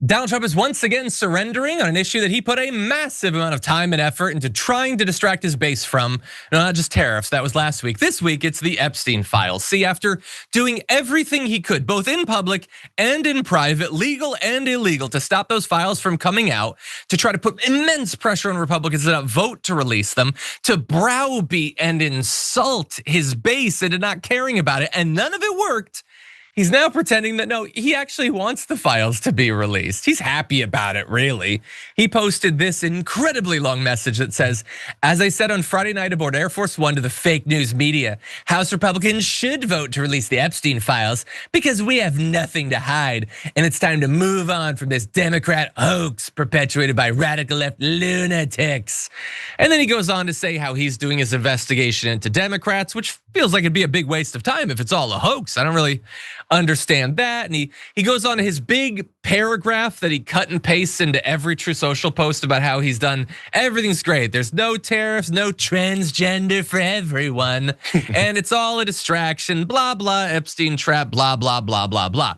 Donald Trump is once again surrendering on an issue that he put a massive amount of time and effort into trying to distract his base from. Not just tariffs, that was last week. This week, it's the Epstein files. See, after doing everything he could, both in public and in private, legal and illegal, to stop those files from coming out, to try to put immense pressure on Republicans to not vote to release them, to browbeat and insult his base into not caring about it, and none of it worked. He's now pretending that no, he actually wants the files to be released. He's happy about it, really. He posted this incredibly long message that says, as I said on Friday night aboard Air Force One to the fake news media, House Republicans should vote to release the Epstein files because we have nothing to hide. And it's time to move on from this Democrat hoax perpetuated by radical left lunatics. And then he goes on to say how he's doing his investigation into Democrats, which feels like it'd be a big waste of time if it's all a hoax. I don't really understand that. And he goes on to his big paragraph that he cut and pastes into every True Social post about how he's done everything's great. There's no tariffs, no transgender for everyone. And it's all a distraction, blah, blah, Epstein trap, blah, blah, blah, blah, blah.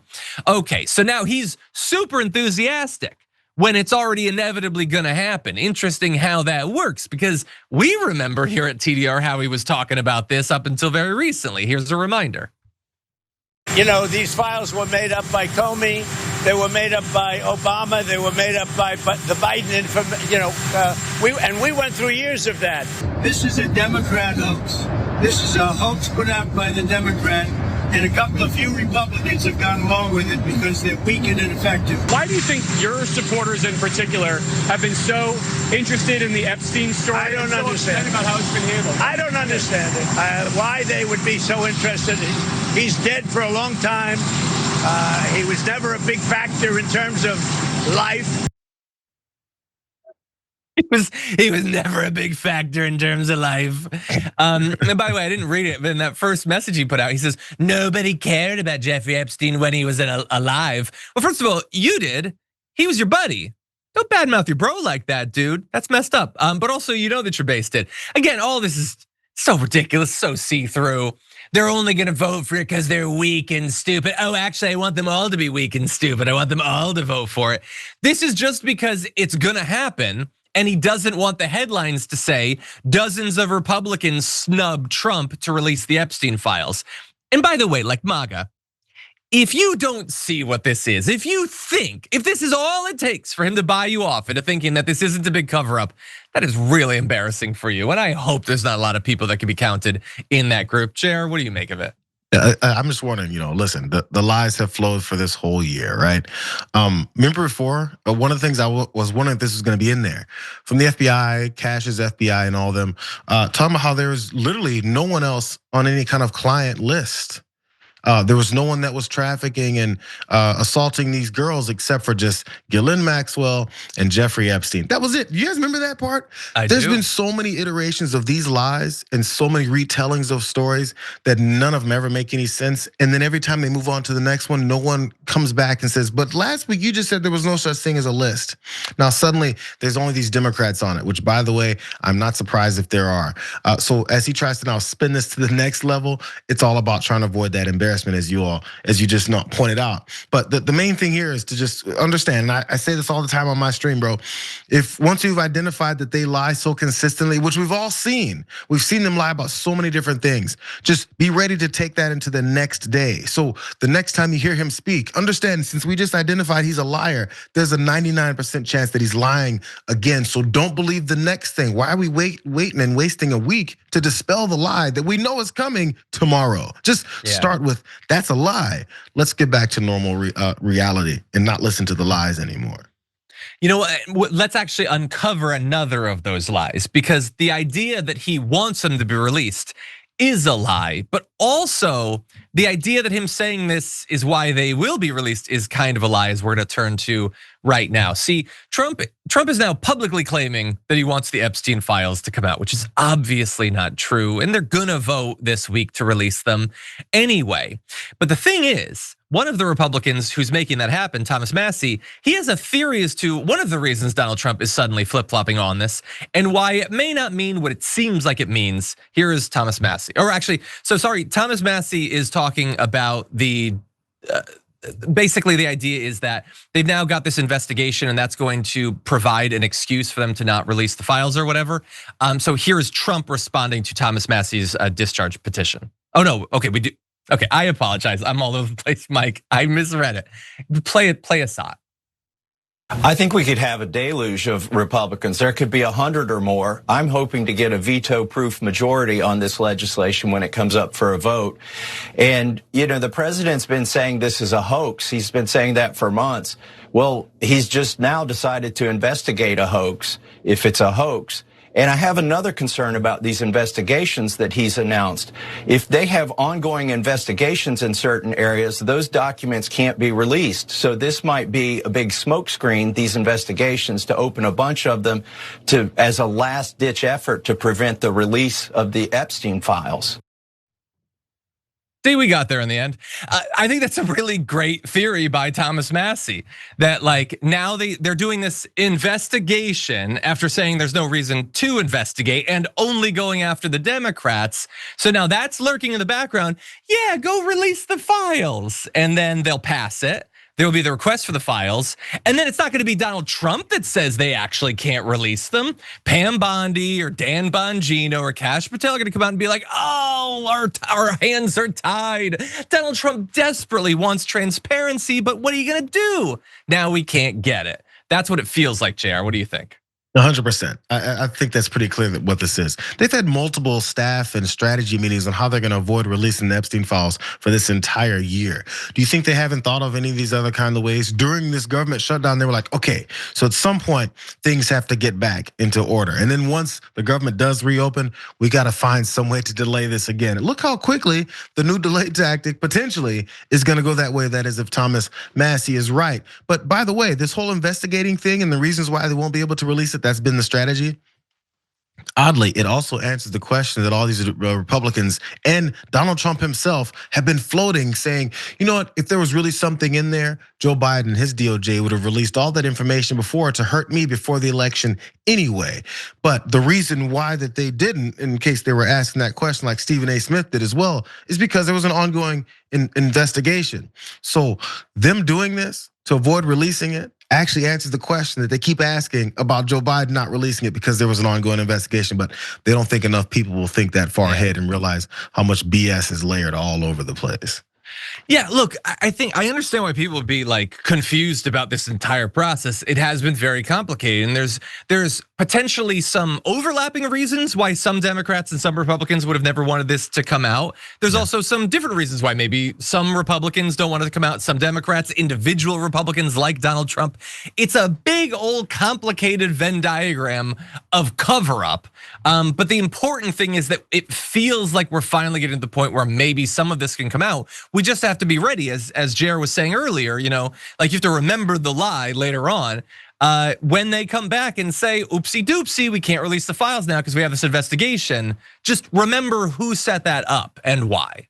Okay, so now he's super enthusiastic when it's already inevitably gonna happen. Interesting how that works, because we remember here at TDR how he was talking about this up until very recently. Here's a reminder. You know, these files were made up by Comey, they were made up by Obama, they were made up by the Biden we went through years of that. This is a Democrat hoax. This is a hoax put out by the Democrat, and a few Republicans have gone along with it because they're weak and ineffective. Why do you think your supporters in particular have been so interested in the Epstein story? I don't understand about how it's been handled. I don't understand it. Why they would be so interested. He's dead for a long time. He was never a big factor in terms of life. He was never a big factor in terms of life. And by the way, I didn't read it, but in that first message he put out, he says, nobody cared about Jeffrey Epstein when he was alive. Well, first of all, you did. He was your buddy. Don't badmouth your bro like that, dude. That's messed up. But also, you know that your base did. Again, all this is so ridiculous, so see-through. They're only gonna vote for it because they're weak and stupid. Oh, actually, I want them all to be weak and stupid. I want them all to vote for it. This is just because it's gonna happen. And he doesn't want the headlines to say dozens of Republicans snubbed Trump to release the Epstein files. And by the way, like MAGA, if you don't see what this is, if this is all it takes for him to buy you off into thinking that this isn't a big cover up, that is really embarrassing for you. And I hope there's not a lot of people that can be counted in that group. Jer, what do you make of it? I'm just wondering, listen, the lies have flowed for this whole year, right? Remember before, one of the things I was wondering if this was gonna be in there. From the FBI, Cash's FBI and all of them, talking about how there was literally no one else on any kind of client list. There was no one that was trafficking and assaulting these girls except for just Ghislaine Maxwell and Jeffrey Epstein. That was it. You guys remember that part? There's been so many iterations of these lies and so many retellings of stories that none of them ever make any sense. And then every time they move on to the next one, no one comes back and says, but last week you just said there was no such thing as a list. Now suddenly there's only these Democrats on it, which by the way, I'm not surprised if there are. So as he tries to now spin this to the next level, it's all about trying to avoid that embarrassment, as you just pointed out. But the main thing here is to just understand, and I say this all the time on my stream, bro. If once you've identified that they lie so consistently, which we've all seen, we've seen them lie about so many different things, just be ready to take that into the next day. So the next time you hear him speak, understand, since we just identified he's a liar, there's a 99% chance that he's lying again. So don't believe the next thing. Why are we waiting and wasting a week to dispel the lie that we know is coming tomorrow? Just start with, that's a lie. Let's get back to normal reality and not listen to the lies anymore. You know what, let's actually uncover another of those lies, because the idea that he wants them to be released is a lie, but also the idea that him saying this is why they will be released is kind of a lie, as we're gonna turn to right now. See, Trump is now publicly claiming that he wants the Epstein files to come out, which is obviously not true, and they're gonna vote this week to release them anyway. But the thing is, one of the Republicans who's making that happen, Thomas Massie, he has a theory as to one of the reasons Donald Trump is suddenly flip-flopping on this and why it may not mean what it seems like it means. Here is Thomas Massie, or actually, so sorry, Thomas Massie is talking about the basically the idea is that they've now got this investigation and that's going to provide an excuse for them to not release the files or whatever. So here's Trump responding to Thomas Massie's discharge petition. Oh no, okay, we do. Okay, I apologize. I'm all over the place, Mike. I misread it. Play a shot. I think we could have a deluge of Republicans. There could be 100 or more. I'm hoping to get a veto-proof majority on this legislation when it comes up for a vote. And, the president's been saying this is a hoax. He's been saying that for months. Well, he's just now decided to investigate a hoax, if it's a hoax. And I have another concern about these investigations that he's announced. If they have ongoing investigations in certain areas, those documents can't be released. So this might be a big smokescreen, these investigations, to open a bunch of them as a last-ditch effort to prevent the release of the Epstein files. See, we got there in the end. I think that's a really great theory by Thomas Massie, that now they're doing this investigation after saying there's no reason to investigate and only going after the Democrats. So now that's lurking in the background. Yeah, go release the files, and then they'll pass it. There will be the request for the files, and then it's not going to be Donald Trump that says they actually can't release them. Pam Bondi or Dan Bongino or Kash Patel are going to come out and be like, oh, our hands are tied. Donald Trump desperately wants transparency, but what are you going to do? Now we can't get it. That's what it feels like, JR. What do you think? 100%. I think that's pretty clear what this is. They've had multiple staff and strategy meetings on how they're going to avoid releasing the Epstein files for this entire year. Do you think they haven't thought of any of these other kind of ways? During this government shutdown, they were like, okay, so at some point things have to get back into order. And then once the government does reopen, we got to find some way to delay this again. Look how quickly the new delay tactic potentially is going to go that way. That is if Thomas Massie is right. But by the way, this whole investigating thing and the reasons why they won't be able to release it, that's been the strategy. Oddly, it also answers the question that all these Republicans and Donald Trump himself have been floating, saying, you know what, if there was really something in there, Joe Biden, his DOJ would have released all that information before to hurt me before the election anyway. But the reason why that they didn't, in case they were asking that question like Stephen A. Smith did as well, is because there was an ongoing investigation. So them doing this to avoid releasing it actually answers the question that they keep asking about Joe Biden not releasing it because there was an ongoing investigation, but they don't think enough people will think that far ahead and realize how much BS is layered all over the place. Yeah, look, I think I understand why people would be confused about this entire process. It has been very complicated, and there's potentially some overlapping reasons why some Democrats and some Republicans would have never wanted this to come out. There's also some different reasons why maybe some Republicans don't want it to come out, some Democrats, individual Republicans like Donald Trump. It's a big old complicated Venn diagram of cover up. But the important thing is that it feels like we're finally getting to the point where maybe some of this can come out. We just have to be ready, as Jayar was saying earlier, you have to remember the lie later on. When they come back and say, oopsie doopsie, we can't release the files now because we have this investigation, just remember who set that up and why.